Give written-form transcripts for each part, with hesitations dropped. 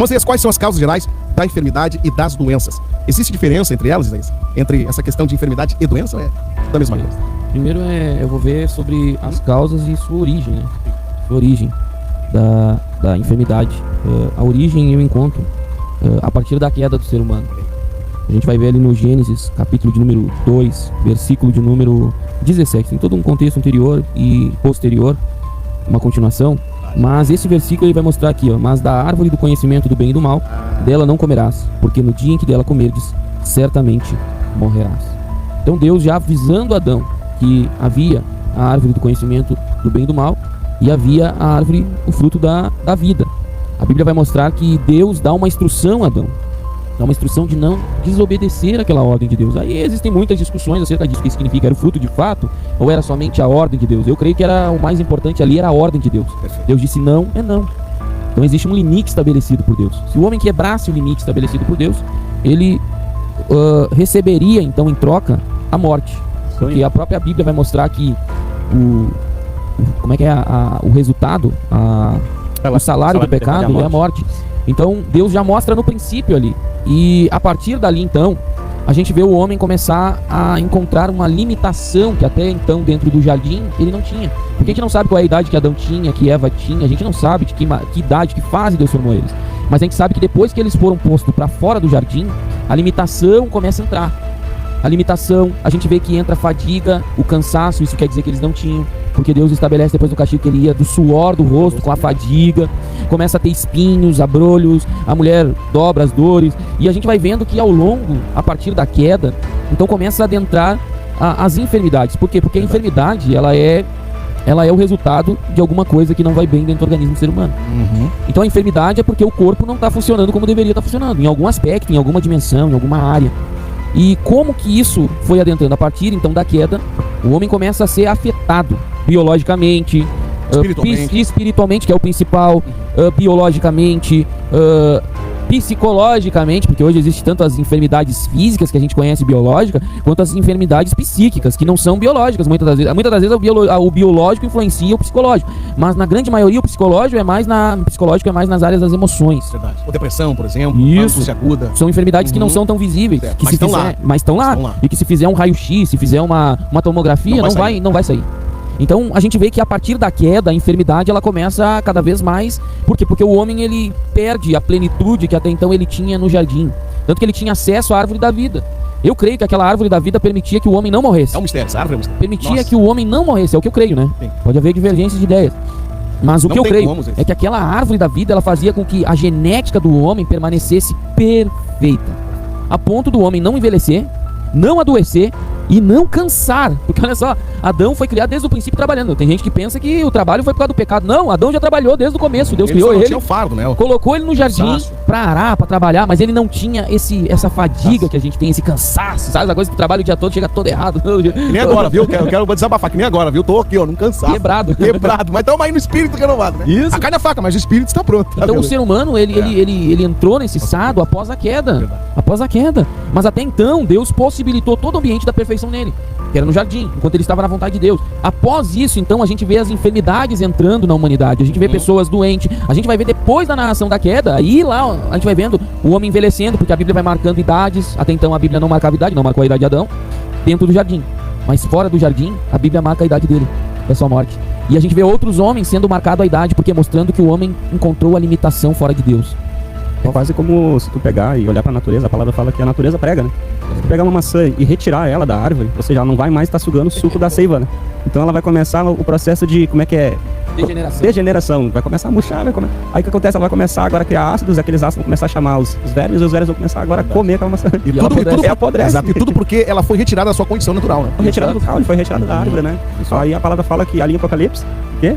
Vamos ver quais são as causas gerais da enfermidade e das doenças. Existe diferença entre elas, Isaías? Entre essa questão de enfermidade e doença, ou é da mesma coisa? Primeiro eu vou ver sobre as causas e sua origem, né? Sua origem da enfermidade. A origem eu encontro a partir da queda do ser humano. A gente vai ver ali no Gênesis, capítulo de número 2, versículo de número 17. Tem todo um contexto anterior e posterior, uma continuação. Mas esse versículo ele vai mostrar aqui, ó: mas da árvore do conhecimento do bem e do mal, dela não comerás, porque no dia em que dela comerdes, certamente morrerás. Então Deus já avisando Adão que havia a árvore do conhecimento do bem e do mal e havia a árvore, o fruto da vida. A Bíblia vai mostrar que Deus dá uma instrução a Adão, dá uma instrução de não desobedecer aquela ordem de Deus. Aí existem muitas discussões acerca disso, o que significa, era o fruto de fato ou era somente a ordem de Deus. Eu creio que era o mais importante ali, era a ordem de Deus. Deus disse não, é não. Então existe um limite estabelecido por Deus. Se o homem quebrasse o limite estabelecido por Deus, ele receberia então em troca a morte. Porque a própria Bíblia vai mostrar que o resultado, o salário do pecado é a morte. Então Deus já mostra no princípio ali. E a partir dali então, a gente vê o homem começar a encontrar uma limitação que até então dentro do jardim ele não tinha. Porque a gente não sabe qual é a idade que Adão tinha, que Eva tinha. A gente não sabe de que idade, que fase Deus formou eles. Mas a gente sabe que depois que eles foram postos para fora do jardim, a limitação começa a entrar. A limitação, a gente vê que entra a fadiga, o cansaço, isso quer dizer que eles não tinham, porque Deus estabelece depois do castigo que ele ia do suor do rosto com a fadiga, começa a ter espinhos, abrolhos, a mulher dobra as dores, e a gente vai vendo que ao longo, a partir da queda, então começa a adentrar as enfermidades. Por quê? Porque a enfermidade, ela é o resultado de alguma coisa que não vai bem dentro do organismo do ser humano. Então a enfermidade é porque o corpo não está funcionando como deveria estar funcionando, em algum aspecto, em alguma dimensão, em alguma área. E como que isso foi adentrando? A partir então da queda, o homem começa a ser afetado biologicamente, espiritualmente, que é o principal, biologicamente, psicologicamente, porque hoje existe tanto as enfermidades físicas que a gente conhece biológica, quanto as enfermidades psíquicas, que não são biológicas. Muitas das vezes o biológico influencia o psicológico, mas na grande maioria o psicológico é mais nas áreas das emoções. Verdade. Ou depressão, por exemplo, angústia aguda. São enfermidades que não são tão visíveis, que mas estão lá. E que se fizer um raio-x, se fizer uma tomografia, não vai sair. Então a gente vê que a partir da queda, a enfermidade ela começa cada vez mais. Por quê? Porque o homem ele perde a plenitude que até então ele tinha no jardim. Tanto que ele tinha acesso à árvore da vida. Eu creio que aquela árvore da vida permitia que o homem não morresse. É um mistério, essa árvore é um mistério. Permitia que o homem não morresse, é o que eu creio, né? Sim. Pode haver divergências de ideias. Mas o que eu creio é que aquela árvore da vida ela fazia com que a genética do homem permanecesse perfeita. A ponto do homem não envelhecer, não adoecer e não cansar. Porque olha só, Adão foi criado desde o princípio trabalhando. Tem gente que pensa que o trabalho foi por causa do pecado. Não, Adão já trabalhou desde o começo. Deus criou ele, tinha o fardo, né? Colocou ele no jardim pra arar, pra trabalhar, mas ele não tinha essa fadiga que a gente tem, esse cansaço, sabe? Essa coisa que o trabalho o dia todo chega todo errado. Que nem agora, viu? Eu quero desabafar, que nem agora, viu? Tô aqui, ó, num cansaço. Quebrado. Mas estamos aí no espírito renovado, né? Isso. A carne é fraca, mas o espírito está pronto. Então o ser humano, ele entrou nesse estado após a queda. Verdade. Após a queda. Mas até então, Deus possibilitou todo o ambiente da perfeição nele, que era no jardim, enquanto ele estava na vontade de Deus. Após isso, então, a gente vê as enfermidades entrando na humanidade. A gente vê pessoas doentes. A gente vai ver depois da narração da queda, aí lá a gente vai vendo o homem envelhecendo, porque a Bíblia vai marcando idades. Até então a Bíblia não marcava idade, não marcou a idade de Adão, dentro do jardim. Mas fora do jardim, a Bíblia marca a idade dele, da sua morte. E a gente vê outros homens sendo marcado a idade, porque mostrando que o homem encontrou a limitação fora de Deus. É quase como se tu pegar e olhar para a natureza, a palavra fala que a natureza prega, né? Se tu pegar uma maçã e retirar ela da árvore, você já não vai mais estar sugando o suco da seiva, né? Então ela vai começar o processo de, degeneração. Vai começar a murchar, aí o que acontece? Ela vai começar agora a criar ácidos, aqueles ácidos vão começar a chamar os vermes, e os vermes vão começar agora a comer aquela maçã. E tudo apodrece. Exato, e tudo porque ela foi retirada da sua condição natural, né? Foi retirada do caule, foi retirada da árvore, né? Aí a palavra fala que ali em Apocalipse, que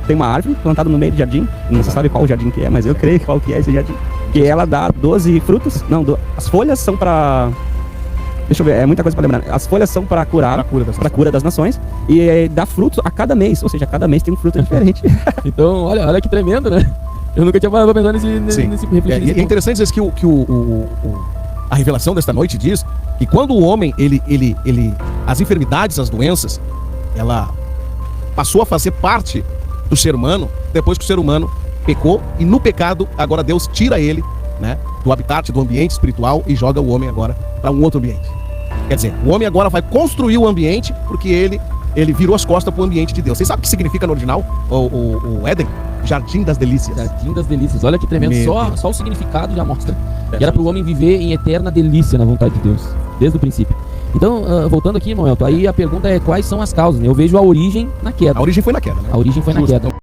tem uma árvore plantada no meio do jardim, não se sabe qual o jardim que é, mas eu creio qual que é esse jardim. Que ela dá 12 frutos, as folhas são para... Deixa eu ver, é muita coisa para lembrar. As folhas são para curar, para cura das nações, e dá frutos a cada mês, ou seja, a cada mês tem um fruto diferente. Então, olha que tremendo, né? Eu nunca tinha parado pra pensar nesse reflexo. É interessante dizer que a revelação desta noite diz que quando o homem, as enfermidades, as doenças, ela passou a fazer parte do ser humano, depois que o ser humano pecou, e no pecado, agora Deus tira ele, né, do habitat, do ambiente espiritual, e joga o homem agora para um outro ambiente. Quer dizer, o homem agora vai construir o ambiente porque ele virou as costas para o ambiente de Deus. Vocês sabem o que significa no original o Éden? Jardim das Delícias. Jardim das Delícias. Olha que tremendo. Só o significado já mostra. É, que era para o homem viver em eterna delícia na vontade de Deus, desde o princípio. Então, voltando aqui, Moelto, aí a pergunta é quais são as causas, né? Eu vejo a origem na queda. A origem foi na queda, né? A origem foi na Justo. queda.